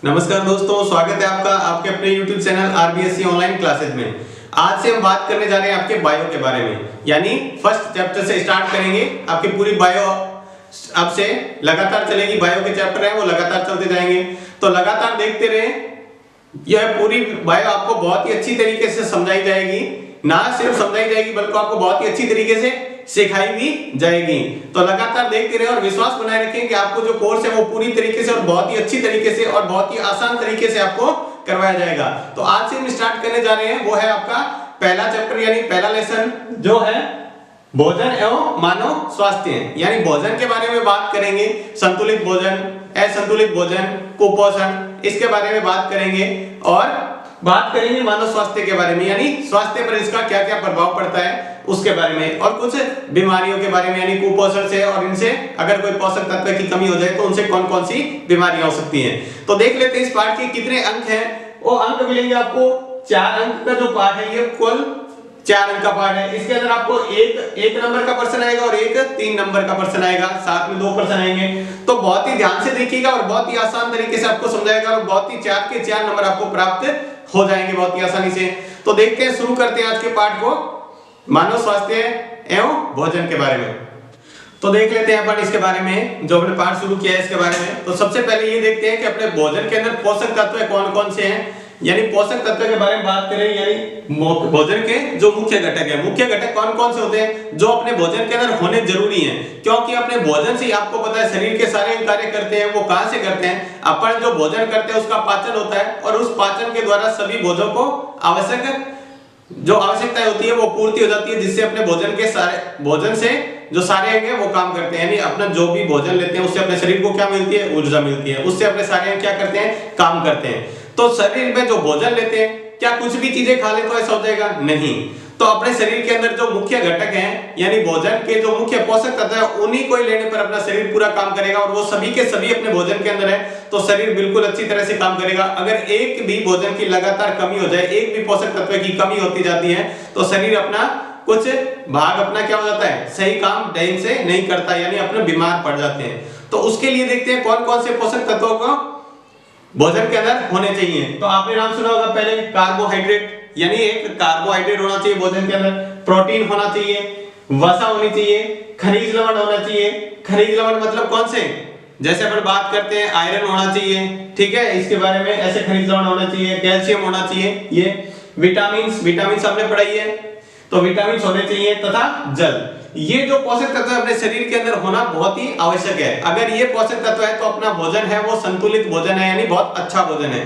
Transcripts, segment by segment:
नमस्कार दोस्तों, स्वागत है आपका आपके अपने YouTube channel RBSC online classes में। आज से हम बात करने जा रहे हैं आपके बायो के बारे में, यानी फर्स्ट चैप्टर से स्टार्ट करेंगे। आपकी पूरी बायो अब से लगातार चलेगी। बायो के चैप्टर हैं वो लगातार चलते जाएंगे, तो लगातार देखते रहें। यह पूरी बायो आपको बहुत ही अच्छी तरीके से समझाई जाएगी, ना सिर्फ समझाई जाएगी बल्कि आपको बहुत ही अच्छी तरीके से सिखाई भी जाएगी। तो लगातार देखते रहे और विश्वास बनाए रखें कि आपको जो कोर्स है वो पूरी तरीके से और बहुत ही अच्छी तरीके से और बहुत ही आसान तरीके से आपको करवाया जाएगा। तो आज से हम स्टार्ट करने जा रहे हैं, वो है आपका पहला चैप्टर यानी पहला लेसन, जो है भोजन एवं मानव स्वास्थ्य। यानी भोजन के बारे में बात करेंगे, संतुलित भोजन, असंतुलित भोजन, कुपोषण, इसके बारे में बात करेंगे। और बात करेंगे मानव स्वास्थ्य के बारे में, यानी स्वास्थ्य पर इसका क्या क्या प्रभाव पड़ता है उसके बारे में, और कुछ बीमारियों के बारे में, यानी कुपोषण से और इनसे अगर कोई पोषक तत्व की कमी हो जाए तो उनसे कौन कौन सी बीमारियां हो सकती हैं। तो देख लेते हैं इस पाठ के कितने अंक हैं। वो अंक मिलेंगे आपको 4 अंक का जो पाठ है, ये कुल 4 अंक का पाठ है। इसके अंदर आपको एक नंबर का प्रश्न आएगा और एक 3 नंबर का प्रश्न आएगा, साथ में 2 प्रश्न आएंगे। तो बहुत ही ध्यान से देखिएगा और बहुत ही आसान तरीके से आपको समझाएगा और बहुत ही 4 के 4 नंबर आपको प्राप्त हो जाएंगे बहुत ही आसानी से। तो देखते हैं, शुरू करते हैं आज के पाठ को, मानव स्वास्थ्य एवं भोजन के बारे में। तो देख लेते हैं अपन इसके बारे में, जो हमने पाठ शुरू किया है इसके बारे में। तो सबसे पहले ये देखते हैं कि अपने भोजन के अंदर पोषक तत्व कौन कौन से हैं। यानी पोषक तत्व के बारे में बात करें, यानी भोजन के जो मुख्य घटक है, मुख्य घटक कौन कौन से होते हैं जो अपने भोजन के अंदर होने जरूरी हैं। क्योंकि अपने भोजन से आपको पता है शरीर के सारे कार्य करते हैं, वो कहां से करते हैं, अपन जो भोजन करते हैं उसका पाचन होता है, और उस पाचन के द्वारा सभी भोजों को आवश्यक जो आवश्यकता होती है वो पूर्ति हो जाती है, जिससे अपने भोजन के सारे भोजन से जो सारे अंग हैं वो काम करते हैं। यानी अपना जो भी भोजन लेते हैं उससे अपने शरीर को क्या मिलती है, ऊर्जा मिलती है, उससे अपने सारे अंग क्या करते हैं, काम करते हैं। तो शरीर में जो भोजन लेते हैं, क्या कुछ भी चीजें खा ले तो ऐसा हो जाएगा? नहीं। तो अपने शरीर के अंदर जो मुख्य घटक हैं, यानी भोजन के जो मुख्य पोषक तत्व है, उन्हीं को ही लेने पर अपना शरीर पूरा काम करेगा, और वो सभी के सभी अपने भोजन के अंदर है, तो शरीर बिल्कुल अच्छी तरह से काम करेगा। अगर एक भी भोजन की लगातार कमी हो जाए, एक भी पोषक तत्व की कमी होती जाती है, तो शरीर अपना कुछ भाग अपना क्या हो जाता है, सही काम ढंग से नहीं करता, यानी अपने बीमार पड़ जाते हैं। तो उसके लिए देखते हैं कौन कौन से पोषक तत्वों को भोजन के अंदर होने चाहिए। तो आपने नाम सुना होगा पहले, कार्बोहाइड्रेट, यानी एक कार्बोहाइड्रेट होना चाहिए भोजन के अंदर, प्रोटीन होना चाहिए, वसा होनी चाहिए, खनिज लवण होना चाहिए। खनिज लवण मतलब कौन से, जैसे अपन बात करते हैं आयरन होना चाहिए, ठीक है, इसके बारे में ऐसे खनिज लवण होना चाहिए, कैल्शियम होना चाहिए, ये विटामिन आपने पढ़ाई है, तो विटामिन होने चाहिए, तथा जल। ये जो पोषक तत्व अपने शरीर के अंदर होना बहुत ही आवश्यक है। अगर ये पोषक तत्व है तो अपना भोजन है वो संतुलित भोजन है, यानी बहुत अच्छा भोजन है।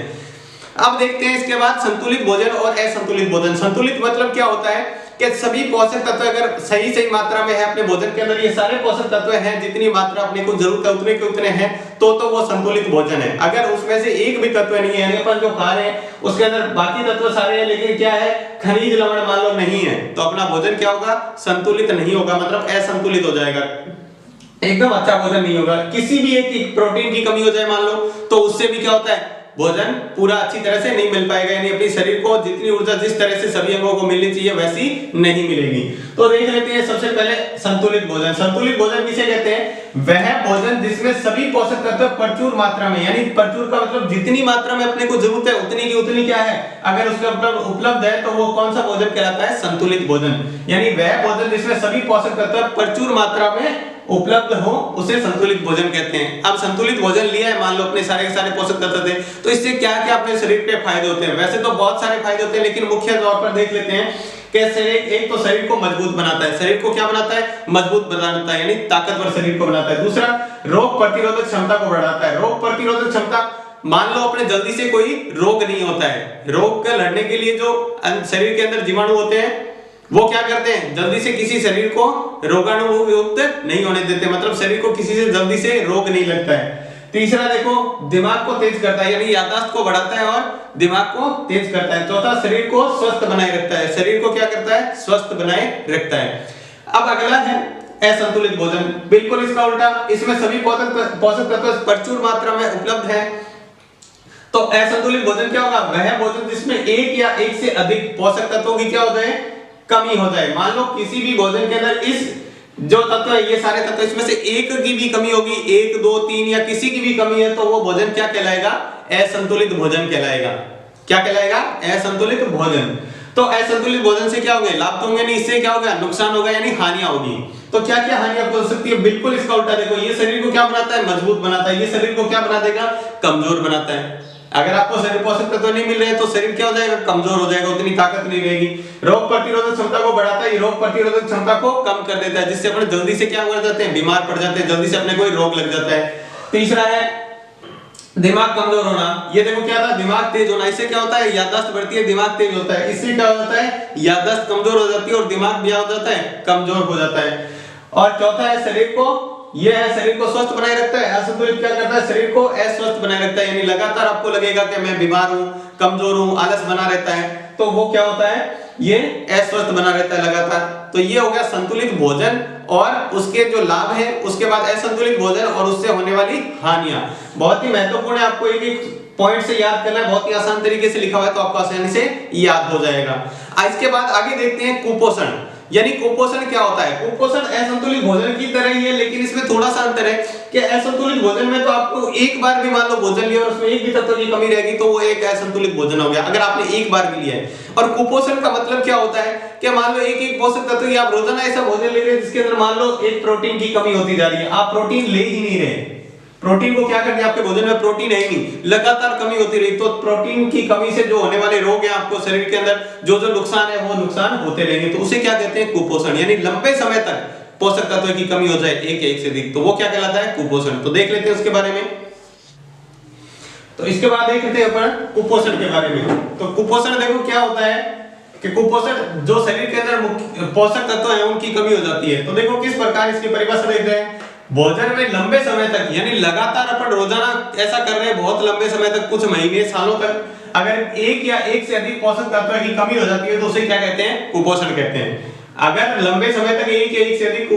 अब देखते हैं इसके बाद संतुलित भोजन और असंतुलित भोजन। संतुलित मतलब क्या होता है कि सभी पोषक तत्व अगर सही मात्रा में है अपने भोजन के अंदर, ये सारे पोषक तत्व हैं जितनी मात्रा अपने को जरूरत है उतने के उतने हैं, तो वो संतुलित भोजन है। अगर उसमें से एक भी तत्व नहीं है, अपन जो खा रहे हैं उसके अंदर बाकी तत्व सारे हैं, लेकिन क्या है, खनिज लवण मान लो नहीं है, तो अपना भोजन क्या होगा, संतुलित नहीं होगा, मतलब असंतुलित हो जाएगा, एकदम अच्छा भोजन नहीं होगा। किसी भी एक प्रोटीन की कमी हो जाए मान लो, तो उससे भी क्या होता है, भोजन पूरा अच्छी तरह से नहीं मिल पाएगा, यानी अपने शरीर को जितनी ऊर्जा जिस तरह से सभी अंगों को मिलनी चाहिए वैसी नहीं मिलेगी। तो देख लेते हैं सबसे पहले संतुलित भोजन। संतुलित भोजन किसे कहते हैं, वह भोजन जिसमें सभी पोषक तत्व प्रचुर मात्रा में, यानी प्रचुर का मतलब जितनी मात्रा में अपने को जरूरत है उतनी की उतनी क्या है, अगर उसके उपलब्ध है, तो वो कौन सा भोजन कहलाता है, संतुलित भोजन। यानी वह भोजन जिसमें सभी पोषक तत्व प्रचुर मात्रा में उपलब्ध हो उसे संतुलित भोजन कहते हैं। अब संतुलित भोजन लिया है, मान लो अपने सारे के सारे पोषक तत्व थे, तो इससे क्या क्या अपने शरीर पे फायदे होते हैं। वैसे तो बहुत सारे फायदे होते हैं, लेकिन मुख्य तौर पर देख लेते हैं कि शरीर, एक तो शरीर को मजबूत बनाता है, शरीर को क्या बनाता है, मजबूत बनाता है, यानी ताकतवर शरीर को बनाता है। दूसरा, रोग प्रतिरोधक क्षमता को बढ़ाता है। रोग प्रतिरोधक क्षमता, मान लो अपने जल्दी से कोई रोग नहीं होता है, रोग का लड़ने के लिए जो शरीर के अंदर जीवाणु होते हैं वो क्या करते हैं, जल्दी से किसी शरीर को रोगाणु युक्त नहीं होने देते, मतलब शरीर को किसी से जल्दी से रोग नहीं लगता है। तीसरा देखो, दिमाग को तेज करता है, यानी याददाश्त को बढ़ाता है और दिमाग को तेज करता है। चौथा, शरीर को स्वस्थ बनाए रखता है, शरीर को क्या करता है, स्वस्थ बनाए रखता है। अब अगला है असंतुलित भोजन, बिल्कुल इसका उल्टा, इसमें सभी पोषक तत्व प्रचुर मात्रा में उपलब्ध है। तो असंतुलित भोजन क्या होगा, वह भोजन जिसमें एक या एक से अधिक पोषक तत्वों की क्या हो जाए, कमी हो जाए। मान लो किसी भी भोजन के अंदर इस जो तत्व है ये सारे तत्व, इसमें से एक की भी कमी होगी, 1 2 3 या किसी की भी कमी है तो वो भोजन क्या कहलाएगा? असंतुलित भोजन कहलाएगा। क्या कहलाएगा? असंतुलित भोजन। तो असंतुलित भोजन से क्या होगा? लाभ तो होंगे नहीं, इससे क्या होगा? नुकसान होगा, यानी हानियां होगी। तो क्या क्या हानियां हो सकती है? बिल्कुल इसका उल्टा देखो, ये शरीर को क्या बनाता है? मजबूत बनाता है। ये शरीर को क्या बना देगा? कमजोर बनाता है। अगर आपको शरीर पोषक तत्व नहीं मिल रहे तो शरीर क्या हो जाएगा? कमजोर हो जाएगा, उतनी ताकत नहीं रहेगी। रोग प्रतिरोधक क्षमता को बढ़ाता है, रोग प्रतिरोधक क्षमता को कम कर देता है, जिससे अपने जल्दी से क्या हो जाते हैं? बीमार पड़ जाते हैं, जल्दी से अपने कोई रोग लग जाता है। तीसरा है दिमाग कमजोर होना। ये देखो क्या था? दिमाग तेज होना। इससे क्या होता है? याददाश्त बढ़ती है, दिमाग तेज होता है। इससे क्या हो जाता है? याददाश्त कमजोर हो जाती है और दिमाग भी हो जाता है, कमजोर हो जाता है। और चौथा है शरीर को, ये है शरीर को स्वस्थ बनाए रखता है। असंतुलित क्या करता है? शरीर को अस्वस्थ बनाए रखता है, यानी लगातार आपको लगेगा कि मैं बीमार हूं, कमजोर हूं, आलस बना रहता है, तो वो क्या होता है? ये अस्वस्थ बना रहता है लगातार। तो ये हो गया संतुलित भोजन और उसके जो लाभ है, उसके बाद असंतुलित भोजन और उससे होने वाली हानियां। बहुत ही महत्वपूर्ण है, आपको एक पॉइंट से याद करना है, बहुत ही आसान तरीके से लिखा हुआ है तो आपको आसानी से याद हो जाएगा। इसके बाद आगे देखते हैं कुपोषण। यानी कुपोषण क्या होता है? कुपोषण असंतुलित भोजन की तरह ही है, लेकिन इसमें थोड़ा सा अंतर है कि असंतुलित भोजन में तो आपको एक बार भी मान लो भोजन लिया और उसमें एक भी तत्व की कमी रहेगी तो वो एक असंतुलित भोजन हो गया, अगर आपने एक बार भी लिया है। और कुपोषण का मतलब क्या होता है कि मान लो एक पोषक तत्व की आप रोजाना ऐसा भोजन ले रहे हैं जिसके अंदर मान लो एक प्रोटीन की कमी होती जा रही है, आप प्रोटीन ले ही नहीं रहे। प्रोटीन को क्या करना है? आपके भोजन में प्रोटीन है ही नहीं, लगातार कमी होती रही, तो प्रोटीन की कमी से जो होने वाले रोग हैं आपको शरीर के अंदर, जो जो नुकसान है वो नुकसान होते रहेंगे, तो उसे क्या कहते हैं? कुपोषण। यानी लंबे समय तक पोषक तत्व की कमी हो जाए एक से अधिक, तो वो क्या कहलाता है? कुपोषण। तो देख लेते हैं उसके बारे में। तो इसके बाद देख लेते हैं अपन कुपोषण के बारे में। तो कुपोषण देखो क्या होता है कि कुपोषण जो शरीर के अंदर पोषक तत्व है उनकी कमी हो जाती है। तो देखो किस प्रकार इसकी परिभाषा देख रहे हैं। भोजन में लंबे समय तक, यानी लगातार अपन रोजाना ऐसा कर रहे हैं बहुत लंबे समय तक, कुछ महीने सालों तक, अगर एक या एक से अधिक पोषक तत्व की कमी हो जाती है तो उसे क्या कहते हैं? कुपोषण कहते हैं। अगर लंबे समय तक एक या एक से अधिक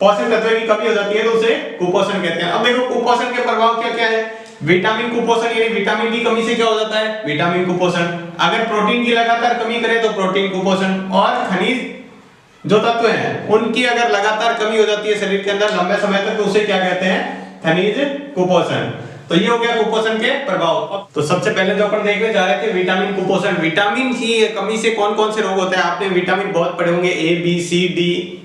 पोषक तत्व की कमी हो जाती है तो उसे कुपोषण कहते हैं। अब देखो कुपोषण के प्रभाव क्या क्या है। विटामिन कुपोषण, यानी विटामिन की कमी से क्या हो जाता है? विटामिन कुपोषण। अगर प्रोटीन की लगातार कमी करे तो प्रोटीन कुपोषण। और खनिज जो तत्व हैं उनकी अगर लगातार कमी हो जाती है शरीर के अंदर लंबे समय तक तो उसे क्या कहते हैं? खनिज कुपोषण। तो ये हो गया कुपोषण के प्रभाव। तो सबसे पहले जो अपन देखने जा रहे थे विटामिन कुपोषण। विटामिन की कमी से कौन कौन से रोग होते हैं? आपने विटामिन बहुत पढ़े होंगे, ए बी सी डी,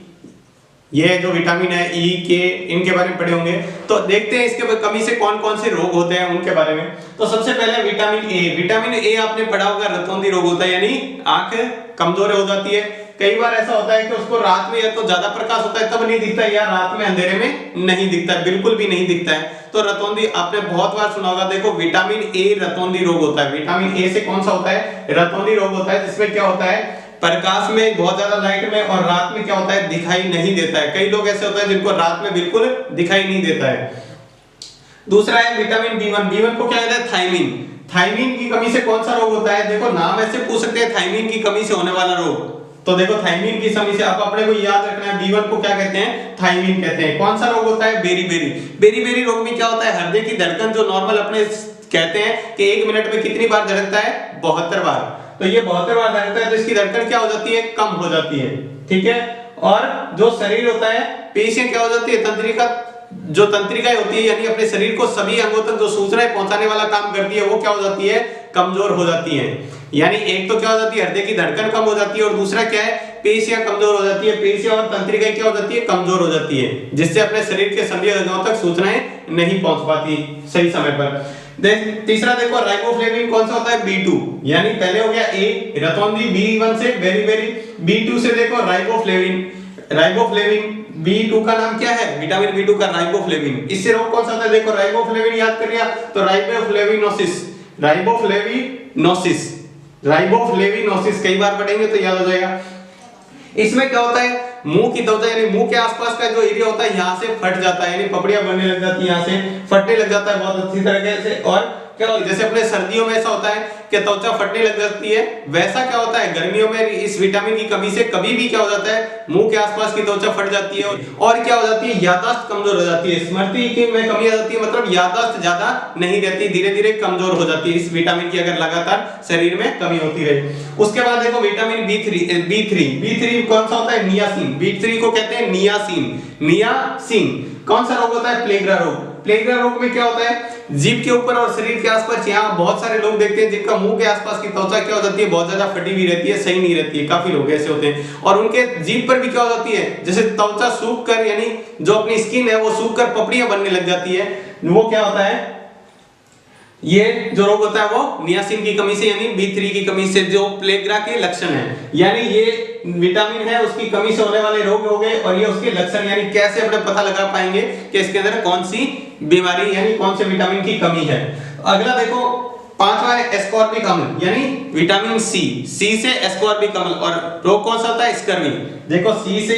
ये जो विटामिन है ई के, इनके बारे में पढ़े होंगे। तो देखते हैं इसके कमी से कौन कौन से रोग होते हैं उनके बारे में। तो सबसे पहले विटामिन ए। विटामिन ए आपने पढ़ा होगा रतौंधी रोग होता है, यानी आंख कमजोर हो जाती है। कई बार ऐसा होता है कि उसको रात में या तो ज्यादा प्रकाश होता है तब नहीं दिखता है, या रात में अंधेरे में नहीं दिखता है, बिल्कुल भी नहीं दिखता है, तो रतौंधी आपने बहुत बार सुना होगा। देखो विटामिन ए रतौंधी रोग होता है। विटामिन ए से कौन सा होता है? रतौंधी रोग होता है, जिसमें क्या होता है? प्रकाश में, बहुत ज्यादा लाइट में और रात में क्या होता है? दिखाई नहीं देता है। कई लोग ऐसे होते हैं जिनको रात में बिल्कुल दिखाई नहीं देता है। दूसरा है विटामिन बी1। बी1 को क्या कहते हैं? थायमिन। थायमिन की कमी से कौन सा रोग होता है? देखो नाम ऐसे पूछ सकते हैं, थायमिन की कमी से होने वाला रोग। तो देखो थायमिन की कमी से आप अपने को याद रखना है, बी1 को क्या कहते हैं? थायमिन कहते हैं। कौन सा रोग होता है? बेरी-बेरी। बेरी-बेरी रोग में क्या होता है? हृदय की धड़कन जो नॉर्मल अपने कहते हैं कि 1 मिनट में कितनी बार धड़कता है? 72 बार। तो ये 72 बार धड़कता है तो इसकी धड़कन क्या हो जाती है? कम हो जाती है। ठीक है। और जो शरीर होता है, पेशियां क्या हो जाती है? तंत्रिका, जो तंत्रिकाएं होती है, यानी अपने शरीर को सभी अंगों तक जो सूचनाएं पहुंचाने वाला काम करती है, वो क्या हो जाती है? कमजोर हो जाती है। यानी एक तो क्या हो जाती है? हृदय की धड़कन कम हो जाती है, और दूसरा क्या है? पेशियां कमजोर हो जाती है। पेशियां और तंत्रिकाएं क्या हो जाती है? कमजोर हो जाती है, जिससे अपने शरीर के सभी अंगों तक सूचनाएं नहीं पहुंच पाती सही समय पर। तीसरा देखो राइबोफ्लेविन कौन सा होता है? B2। यानी पहले हो गया ए रतौंधी, B1 से बेरी-बेरी, B2 से देखो राइबोफ्लेविन। राइबोफ्लेविन B2 का नाम क्या है? विटामिन B2 का राइबोफ्लेविन। इससे रोग कौन सा होता है? देखो राइबोफ्लेविन याद कर लिया तो राइबोफ्लेविनोसिस। राइबोफ्लेविनोसिस, राइबोफ्लेविनोसिस कई बार पढ़ेंगे तो याद हो जाएगा। इसमें क्या होता है? मुंह की त्वचा, यानी मुंह के आसपास का जो एरिया होता है यहाँ से फट जाता है, यानी पपड़ियां बनने लग जाती है, यहाँ से फटने लग जाता है बहुत अच्छी तरीके से। और क्या होता है, जैसे अपने सर्दियों में ऐसा होता है कि त्वचा फटने लग जाती है, वैसा क्या होता है गर्मियों में इस विटामिन की कमी से कभी भी क्या हो जाता है, मुंह के आसपास की त्वचा फट जाती है और क्या हो जाती है, याददाश्त कमजोर हो जाती है, स्मृति की में कमी आ जाती है, मतलब याददाश्त ज्यादा नहीं रहती, धीरे धीरे कमजोर हो जाती है इस विटामिन की अगर लगातार शरीर में कमी होती रहे। उसके बाद देखो विटामिन बी थ्री कौन सा होता है, नियासिन। बी3 को कहते हैं नियासिन। कौन सा रोग होता है, प्लेग्रा रोग। प्लेग्रा रोग में क्या होता है, जीभ के ऊपर और शरीर के आसपास, यहाँ बहुत सारे लोग देखते हैं जिनका मुंह के आसपास की त्वचा क्या हो जाती है, बहुत ज्यादा फटी हुई रहती है, सही नहीं रहती है, काफी लोग ऐसे होते हैं। और उनके जीभ पर भी क्या हो जाती है, जैसे त्वचा सूख कर, यानी जो अपनी स्किन है वो सूख कर पपड़ियां बनने लग जाती है, वो क्या होता है, ये जो रोग होता है वो नियासिन की कमी से यानी बी3 की कमी से, जो प्लेग्रा के लक्षण है, यानी ये विटामिन है उसकी कमी से होने वाले रोग हो गए और ये उसके लक्षण, यानी कैसे अपने पता लगा पाएंगे कि इसके अंदर कौन सी बीमारी यानी कौन से विटामिन की कमी है। अगला देखो पांचवा है एस्कॉर्बिक अम्ल यानी विटामिन सी से एस्कॉर्बिक अम्ल, और रोग कौन सा होता है, स्कर्वी। देखो सी से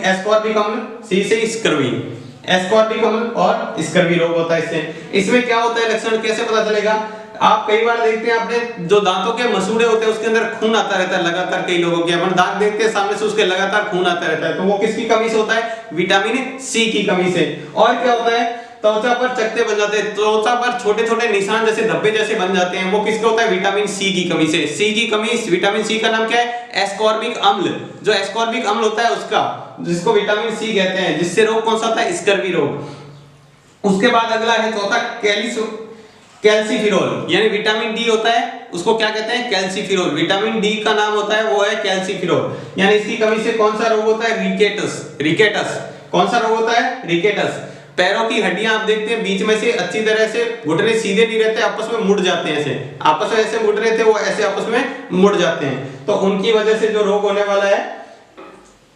एस्कॉर्बिक अम्ल, सी से स्कर्वी, एस्कॉर्बिक अम्ल और स्कर्वी रोग होता है इससे। इसमें क्या होता है लक्षण, कैसे पता चलेगा, आप कई बार देखते हैं अपने जो दांतों के मसूड़े होते हैं उसके अंदर खून आता रहता है लगातार, कई लोगों के अपन दांत देखते हैं सामने से उसके लगातार खून आता रहता है, तो वो किसकी कमी से होता है, विटामिन सी की कमी से। और क्या होता है, त्वचा पर चकत्ते बन जाते हैं, त्वचा पर छोटे छोटे निशान जैसे धब्बे जैसे बन जाते हैं, वो किसका होता है, विटामिन सी की कमी से। सी की कमी, विटामिन सी का नाम क्या है, एस्कॉर्बिक अम्ल। जो एस्कॉर्बिक अम्ल होता है उसका, जिसको विटामिन सी कहते हैं, जिससे रोग कौन सा होता है, स्कर्वी रोग। उसके बाद अगला है चौथा कैल्सीफिरोल यानी विटामिन डी होता है, उसको क्या कहते हैं, कैल्सीफिरोल। विटामिन डी का नाम होता है वो है कैल्सीफिरोल, यानी इसकी कमी से कौन सा रोग होता है, रिकेटस। कौन सा रोग होता है, रिकेटस। पैरों की हड्डियां आप देखते हैं बीच में से अच्छी तरह से घुटने सीधे नहीं रहते, आपस में मुड़ जाते हैं, ऐसे आपस में ऐसे मुड़ रहे थे वो ऐसे आपस में मुड़ जाते हैं, तो उनकी वजह से जो रोग होने वाला है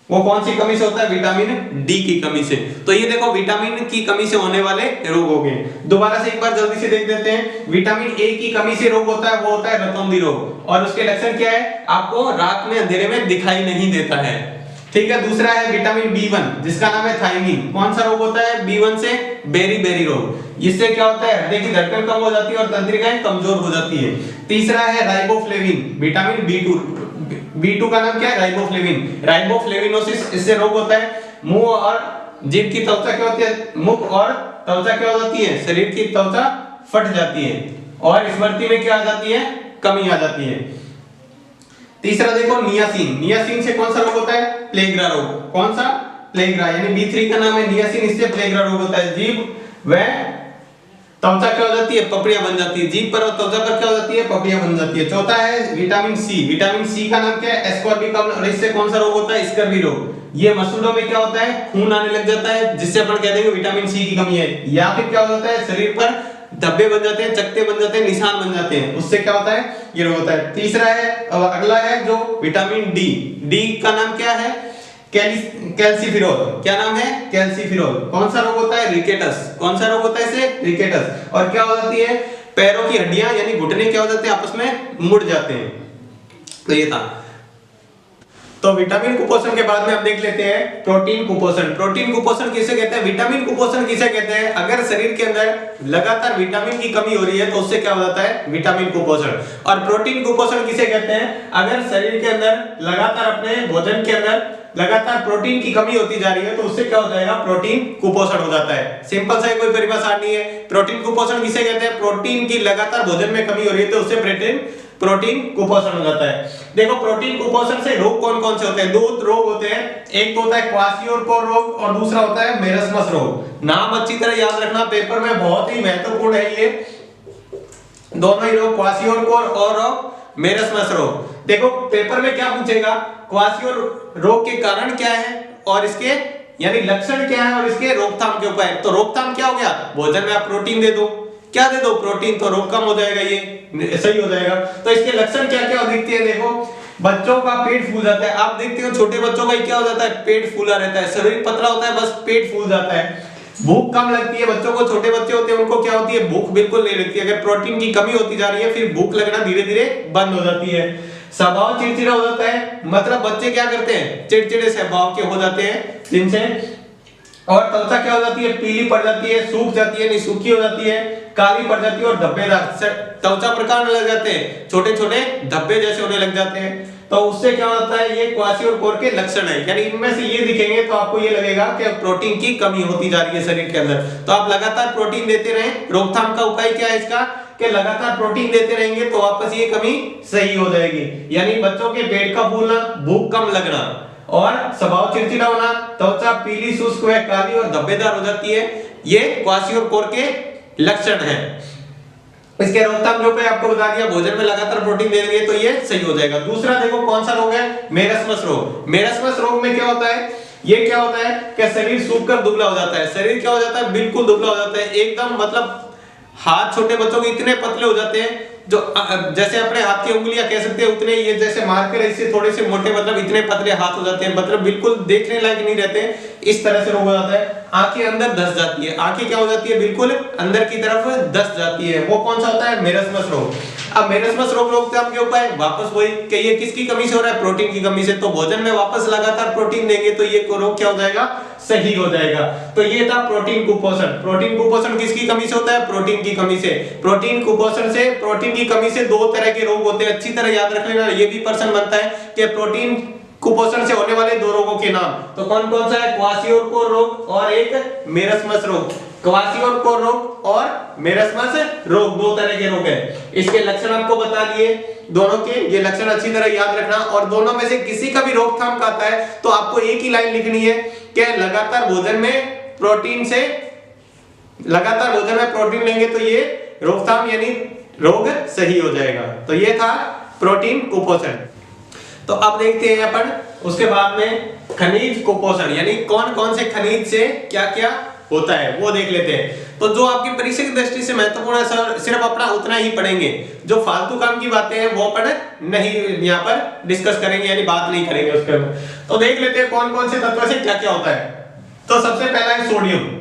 वो कौन सी कमी से होता है, विटामिन डी की कमी से। तो ये देखो विटामिन की कमी से होने वाले रोग हो गए। दोबारा से एक बार जल्दी से देख देते हैं। विटामिन ए की कमी से रोग होता है वो होता है रतौंधी रोग, और उसके लक्षण क्या है, आपको रात में अंधेरे में दिखाई नहीं देता है, ठीक है। दूसरा है विटामिन बी1 जिसका नाम है थायमीन। कौन सा रोग होता है, बी1 से बेरी रोग। इससे क्या होता है, हृदय की धड़कन कम हो जाती है और तंत्रिकाएं कमजोर हो जाती है। तीसरा है राइबोफ्लेविन, विटामिन बी2 का नाम क्या है, राइबोफ्लेविनोसिस। इससे रोग होता है मुंह और जीभ की त्वचा क्या होती है, मुख और त्वचा क्या हो जाती है, शरीर की त्वचा फट जाती है और स्मृति में क्या आ जाती है, कमी आ जाती है। तीसरा देखो नियासिन से कौन सा रोग होता है, प्लेग्रा रोग। कौन सा, प्लेग्रा, यानी बी3 का नाम है नियासिन, इससे प्लेग्रा रोग होता है। जीभ व त्वचा क्या हो जाती है, पपड़ियां बन जाती है, जीभ पर और त्वचा पर क्या हो जाती है, पपड़ियां बन जाती है। चौथा है विटामिन सी का नाम क्या है, एस्कॉर्बिक अम्ल, और इससे कौन सा रोग होता है, स्कर्वी रोग। ये मसूड़ों में क्या होता है, खून आने लग जाता है, जिससे अपन कह देंगे विटामिन सी की कमी है। या फिर क्या हो जाता है, शरीर पर धब्बे बन जाते हैं, चकत्ते बन जाते हैं, निशान बन जाते हैं, उससे क्या होता है, ये रोग होता है। तीसरा है, अगला है जो विटामिन डी का नाम क्या है, कैल्सीफिरोल। क्या नाम है, कैल्सीफिरोल। कौन सा रोग होता है, रिकेटस। कौन सा रोग होता है इसे, रिकेटस। और क्या हो जाती है, पैरों की हड्डियां यानी घुटने क्या हो जाते हैं, आपस में मुड़ जाते हैं। तो ये था। तो विटामिन कुपोषण के बाद में आप देख लेते हैं प्रोटीन कुपोषण। प्रोटीन कुपोषण किसे कहते हैं, विटामिन कुपोषण किसे कहते हैं, अगर शरीर के अंदर लगातार विटामिन की कमी हो रही है तो उससे क्या हो जाता है, विटामिन कुपोषण। और प्रोटीन कुपोषण किसे कहते हैं, अगर शरीर के अंदर लगातार अपने भोजन के अंदर लगातार प्रोटीन की कमी होती जा रही है तो उससे क्या हो जाएगा, प्रोटीन कुपोषण हो जाता है। सिंपल सा कोई परिभाषा नहीं है। प्रोटीन कुपोषण किसे कहते हैं, प्रोटीन की लगातार भोजन में कमी हो रही है तो उससे प्रोटीन कुपोषण हो जाता है। देखो प्रोटीन कुपोषण से रोग कौन कौन से होते हैं, दो रोग होते हैं, एक तो होता है क्वाशियोरकोर रोग और दूसरा होता है मेरस्मस रोग। नाम अच्छी तरह याद रखना, पेपर में बहुत ही महत्वपूर्ण है ये दोनों ही रोग, क्वाशियोरकोर और मेरस्मस रोग। देखो पेपर में क्या पूछेगा, क्वाशियोर रोग के कारण क्या है और इसके यानी लक्षण क्या है और इसके रोकथाम के उपाय। तो रोकथाम क्या हो गया, भोजन में आप प्रोटीन दे दो, क्या दे दो, प्रोटीन, तो रोग कम हो जाएगा, ये सही हो जाएगा। तो इसके लक्षण क्या क्या दिखते हैं, देखो बच्चों का पेट फूल जाता है, आप देखते हो छोटे बच्चों का क्या हो जाता है, पेट फूला रहता है, शरीर पतला होता है, बस पेट फूल जाता है। भूख कम लगती है बच्चों को, छोटे बच्चे होते हैं उनको क्या होती है, भूख बिल्कुल नहीं लगती। अगर प्रोटीन की कमी होती जा रही है फिर भूख लगना धीरे धीरे बंद हो जाती है। स्वभाव चिड़चिड़ा हो जाता है, मतलब बच्चे क्या करते हैं, चिड़चिड़े स्वभाव के हो जाते हैं जिनसे, और त्वचा क्या हो जाती है, पीली पड़ जाती है, सूख जाती है, नहीं सूखी हो जाती है, काली पड़ जाती है और धब्बेदार त्वचा प्रकार लग जाते हैं, छोटे छोटे धब्बे जैसे होने लग जाते हैं। तो उससे क्या होता है, ये क्वासियोर के लक्षण है। यानी इनमें से ये दिखेंगे तो आपको ये लगेगा कि प्रोटीन की कमी होती जा रही है शरीर के अंदर। तो आप लगातार प्रोटीन देते रहें। रोकथाम का उपाय क्या है इसका, कि लगातार प्रोटीन देते रहेंगे तो वापस ये कमी सही हो जाएगी। यानी बच्चों के पेट का फूलना, भूख कम लगना और स्वभाव चिड़चिड़ा होना, त्वचा पीली, शुष्क व काली और धब्बेदार हो जाती है, ये क्वासियोर के लक्षण है। इसके रोकथाम जो पे आपको बता दिया, भोजन में लगातार प्रोटीन दे देंगे तो ये सही हो जाएगा। दूसरा देखो कौन सा रोग है, मेरस्मस रोग। मेरस्मस रोग में क्या होता है, ये क्या होता है कि शरीर सूखकर दुबला हो जाता है। शरीर क्या हो जाता है, बिल्कुल दुबला हो जाता है एकदम, मतलब हाथ छोटे बच्चों के इतने पतले हो जाते हैं, जो जैसे अपने हाथ की उंगलियां कह सकते हैं उतने, ये जैसे मार्कर इससे थोड़े से मोटे, मतलब इतने पतले हाथ हो जाते हैं, मतलब बिल्कुल देखने लायक नहीं रहते। इस तरह से रोग हो जाता है। आंखें अंदर धस जाती है, आंखें क्या हो जाती है, बिल्कुल अंदर की तरफ धस जाती है। वो कौन सा होता है, मेरस्मस रोग। अब मेरस्मस रोग रोकथाम के उपाय वापस वही कि ये किसकी कमी से हो रहा है, प्रोटीन की कमी से। तो भोजन में वापस लगातार प्रोटीन देंगे तो ये रोग क्या हो जाएगा, सही हो जाएगा। तो ये था प्रोटीन कुपोषण। प्रोटीन कुपोषण किसकी कमी से होता है, प्रोटीन की कमी से। प्रोटीन कुपोषण से, प्रोटीन की कमी से दो तरह के रोग होते हैं, अच्छी तरह याद रख लेना। ये भी प्रश्न बनता है कि प्रोटीन कुपोषण से होने वाले दो रोगों के नाम, तो कौन कौन सा है, क्वासियोर रोग और एक मेरस्मस रोग। क्वासियोर रोग और मेरस्मस रोग दो तरह के रोग हैं। इसके लक्षण आपको बता दिए दोनों के, ये लक्षण अच्छी तरह याद रखना। और दोनों में से किसी का भी रोकथाम का आता है तो आपको एक ही लाइन लिखनी है कि लगातार भोजन में प्रोटीन से, लगातार भोजन में प्रोटीन लेंगे तो ये रोकथाम यानी रोग सही हो जाएगा। तो ये था प्रोटीन कुपोषण। तो अब देखते हैं अपन उसके बाद में खनिज कुपोषण, यानी कौन कौन से खनिज से क्या क्या होता है वो देख लेते हैं। तो जो आपकी परीक्षा की दृष्टि से महत्वपूर्ण है, सिर्फ अपना उतना ही पढ़ेंगे, जो फालतू काम की बातें हैं वो अपन नहीं यहाँ पर डिस्कस करेंगे, यानी बात नहीं करेंगे उसके ऊपर। तो देख लेते हैं कौन कौन से तत्व से क्या क्या होता है। तो सबसे पहला है सोडियम।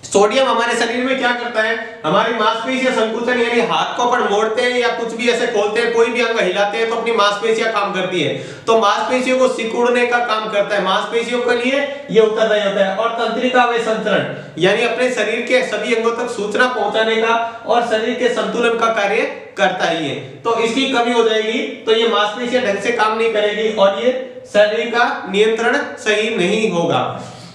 सोडियम हमारे शरीर में क्या करता है, हमारी मांसपेशियां संकुचन, यानी हाथ को अपन मोड़ते हैं या कुछ भी ऐसे खोलते हैं, कोई भी अंग हिलाते हैं तो अपनी मांसपेशियां काम करती है। तो मांसपेशियों को सिकुड़ने का काम करता है, मांसपेशियों के लिए ये उत्तरदायी होता है। और तंत्रिका व संचरण, यानी अपने शरीर के सभी अंगों तक सूचना पहुंचाने का और शरीर के संतुलन का कार्य करता ही है। तो इसकी कमी हो जाएगी तो ये मांसपेशियां ढंग से काम नहीं करेगी और ये शरीर का नियंत्रण सही नहीं होगा।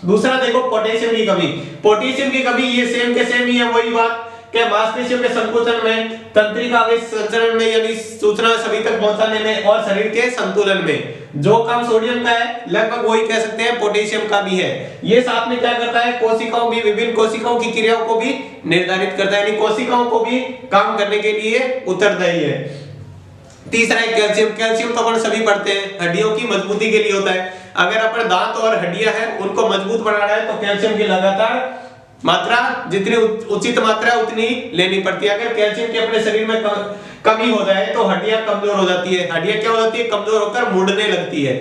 दूसरा देखो पोटेशियम की कमी। पोटेशियम की कमी ये सेम के सेम ही है, वही बात कि मांसपेशियों के संकुचन में, तंत्रिका व संचरण में, यानी सूचना सभी तक पहुंचाने में और शरीर के संतुलन में जो काम सोडियम का है लगभग वही कह सकते हैं पोटेशियम का भी है। ये साथ में क्या करता है, कोशिकाओं भी, विभिन्न कोशिकाओं की क्रियाओं को भी निर्धारित करता है, यानी कोशिकाओं को भी काम करने के लिए उत्तरदायी है। तीसरा है कैल्शियम। कैल्शियम तो अपन सभी पढ़ते हैं, हड्डियों की मजबूती के लिए होता है। अगर अपन दांत और हड्डियां हैं उनको मजबूत बनाना है तो कैल्शियम की लगातार मात्रा, जितनी उचित मात्रा है उतनी लेनी पड़ती है। अगर कैल्शियम की अपने शरीर में कमी हो जाए तो हड्डियां कमजोर हो जाती है। हड्डियां क्या हो जाती है, कमजोर होकर मुड़ने लगती है।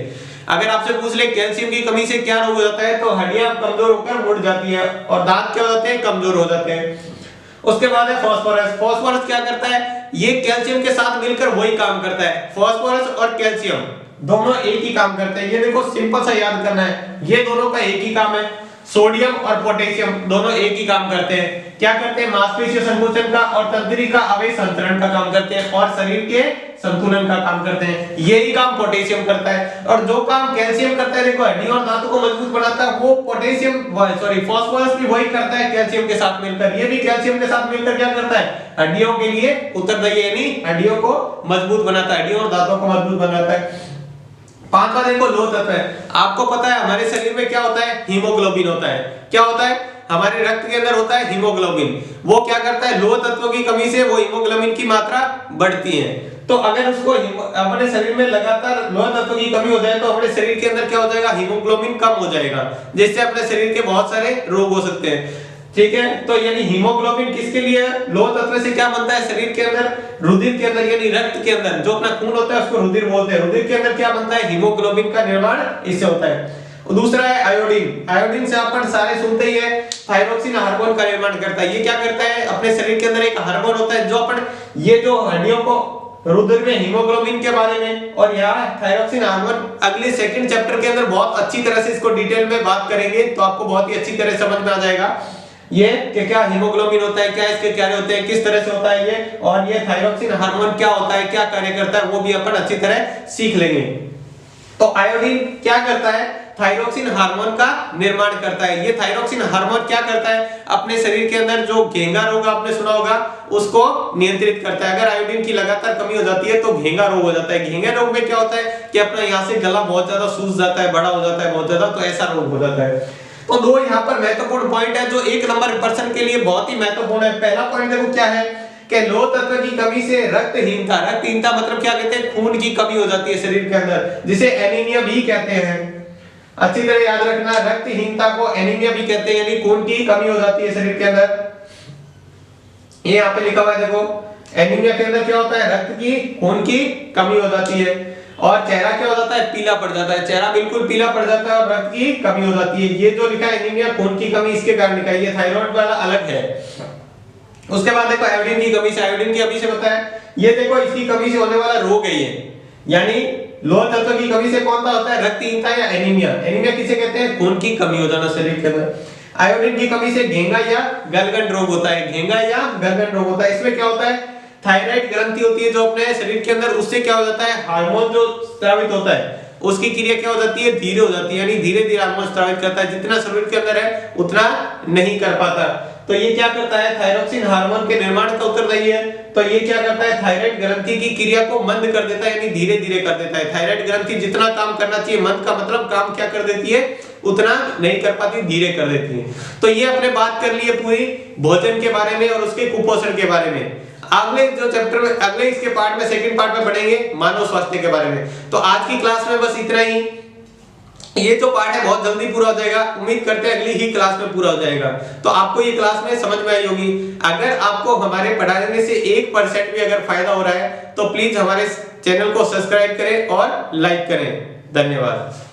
अगर आपसे पूछ ले कैल्शियम की कमी से क्या रोग हो जाता है, तो हड्डियां कमजोर होकर मुड़ जाती है और दांत क्या हो जाते हैं, कमजोर हो जाते हैं। उसके बाद है फास्फोरस। फास्फोरस क्या करता है, ये कैल्शियम के साथ मिलकर वही काम करता है। फास्फोरस और कैल्शियम दोनों एक ही काम करते हैं। ये देखो सिंपल सा याद करना है, ये दोनों का एक ही काम है। सोडियम और पोटेशियम दोनों एक ही काम करते हैं। क्या करते हैं, मांसपेशीय संकुचन का और तंत्रिका अवयव संचरण का काम करते हैं और शरीर के संतुलन का काम करते हैं। यही काम पोटेशियम करता है। और जो काम कैल्शियम करता है, देखो हड्डियों और दांतों को मजबूत बनाता है, वो पोटेशियम फास्फोरस भी वही करता है कैल्शियम के साथ मिलकर। ये भी कैल्शियम के साथ मिलकर क्या करता है, हड्डियों के लिए उत्तरदायी, यानी हड्डियों को मजबूत बनाता है, हड्डियों और दांतों को मजबूत बनाता है। पांचवा देखो लोह तत्व है। आपको पता है हमारे शरीर में क्या होता है, हीमोग्लोबिन होता है। क्या होता है, हमारे रक्त के अंदर होता है हीमोग्लोबिन। वो क्या करता है, लोह तत्वों की कमी से वो हीमोग्लोबिन की मात्रा बढ़ती है। तो अगर उसको अपने शरीर में लगातार लोह तत्व की कमी हो जाए तो अपने शरीर के अंदर क्या हो जाएगा, हीमोग्लोबिन कम हो जाएगा, जिससे अपने शरीर के बहुत सारे रोग हो सकते हैं। ठीक है, तो यानी हीमोग्लोबिन किसके लिए, लोह तत्व से क्या बनता है शरीर के अंदर, रुधिर के अंदर, यानी रक्त के अंदर जो अपना खून होता है उसको रुधिर बोलते हैं। रुधिर के अंदर क्या बनता है, हीमोग्लोबिन का निर्माण इससे होता है। दूसरा है आयोडीन। आयोडीन से अपन सारे सुनते ही है, थायरोक्सिन हार्मोन का निर्माण करता है। ये क्या करता है, अपने शरीर के अंदर एक हार्मोन होता है जो अपन, ये जो हड्डियों को रुधिर में हीमोग्लोबिन के बारे में और यहाँ थायरोक्सिन हार्मोन अगले सेकंड चैप्टर के अंदर बहुत अच्छी तरह से इसको डिटेल में बात करेंगे, तो आपको बहुत ही अच्छी तरह समझ में आ जाएगा। ये कि क्या हीमोग्लोबिन होता है, क्या इसके कार्य होते हैं, किस तरह से होता है ये, और ये थायरोक्सिन हार्मोन क्या होता है, क्या कार्य करता है, वो भी अपन अच्छी तरह सीख लेंगे। तो आयोडीन क्या करता है, थायरोक्सिन हार्मोन का निर्माण करता है। ये थायरोक्सिन हार्मोन क्या करता है, अपने शरीर के अंदर जो घेंगा रोग आपने सुना होगा उसको नियंत्रित करता है। अगर आयोडीन की लगातार कमी हो जाती है तो घेंगा रोग हो जाता है। घेंगा रोग में क्या होता है कि अपना यहाँ से गला बहुत ज्यादा सूज जाता है, बड़ा हो जाता है बहुत ज्यादा, तो ऐसा रोग हो जाता है। तो दो यहाँ पर महत्वपूर्ण पॉइंट है जो एक नंबर पर्सन के लिए बहुत ही महत्वपूर्ण है। पहला पॉइंट देखो क्या है कि लोह तत्व की कमी से रक्तहीनता, रक्तहीनता मतलब क्या कहते हैं, खून की कमी हो जाती है शरीर के अंदर, जिसे एनीमिया भी कहते हैं। अच्छी तरह याद रखना, रक्तहीनता को एनीमिया भी कहते हैं, यानी खून की कमी हो जाती है शरीर के अंदर। ये यहाँ पे लिखा हुआ है देखो, एनीमिया के अंदर क्या होता है, रक्त की खून की कमी हो जाती है, और चेहरा क्या हो जाता है, पीला पड़ जाता है, चेहरा बिल्कुल पीला पड़ जाता है और रक्त की कमी हो जाती है। ये जो लिखा है एनीमिया खून की कमी, इसके कारण लिखा है, ये थायराइड वाला अलग है। उसके बाद देखो आयोडीन की कमी से, आयोडीन की कमी से बताया, ये देखो इसकी कमी से होने वाला रोग है ये, यानी लोह तत्व की कमी से कौन सा होता है, रक्तहीनता या एनीमिया। एनीमिया किसे कहते हैं, खून की कमी हो जाना शरीर के अंदर। आयोडीन की कमी से घेंगा या गलगंड रोग होता है, घेंगा या गलगंड रोग होता है। इसमें क्या होता है, थायराइड ग्रंथि होती है जो अपने शरीर के अंदर, उससे क्या हो जाता है, हार्मोन जो स्रावित होता है उसकी क्रिया क्या हो जाती है, धीरे हो जाती है, यानी धीरे धीरे हार्मोन स्रावित करता है, जितना शरीर के अंदर है उतना नहीं कर पाता। तो ये क्या करता है, थायरोक्सिन हार्मोन के निर्माण का उत्तरदायी है। तो ये क्या करता है, थायराइड ग्रंथि की क्रिया को मंद कर देता है, यानी धीरे धीरे कर देता है। थायराइड ग्रंथि जितना काम करना चाहिए, मंद का मतलब काम क्या कर देती है, उतना नहीं कर पाती, धीरे कर देती है। तो ये अपने बात कर ली है पूरी भोजन के बारे में और उसके कुपोषण के बारे में। अगले जो चैप्टर में, अगले इसके पार्ट में, सेकंड पार्ट में पढ़ेंगे मानव स्वास्थ्य के बारे में। तो आज की क्लास में बस इतना ही। ये जो पार्ट है बहुत जल्दी पूरा हो जाएगा, उम्मीद करते हैं अगली ही क्लास में पूरा हो जाएगा। तो आपको ये क्लास में समझ में आई होगी। अगर आपको हमारे पढ़ाने से 1% भी अगर फायदा हो रहा है तो प्लीज हमारे चैनल को सब्सक्राइब करें और लाइक करें। धन्यवाद।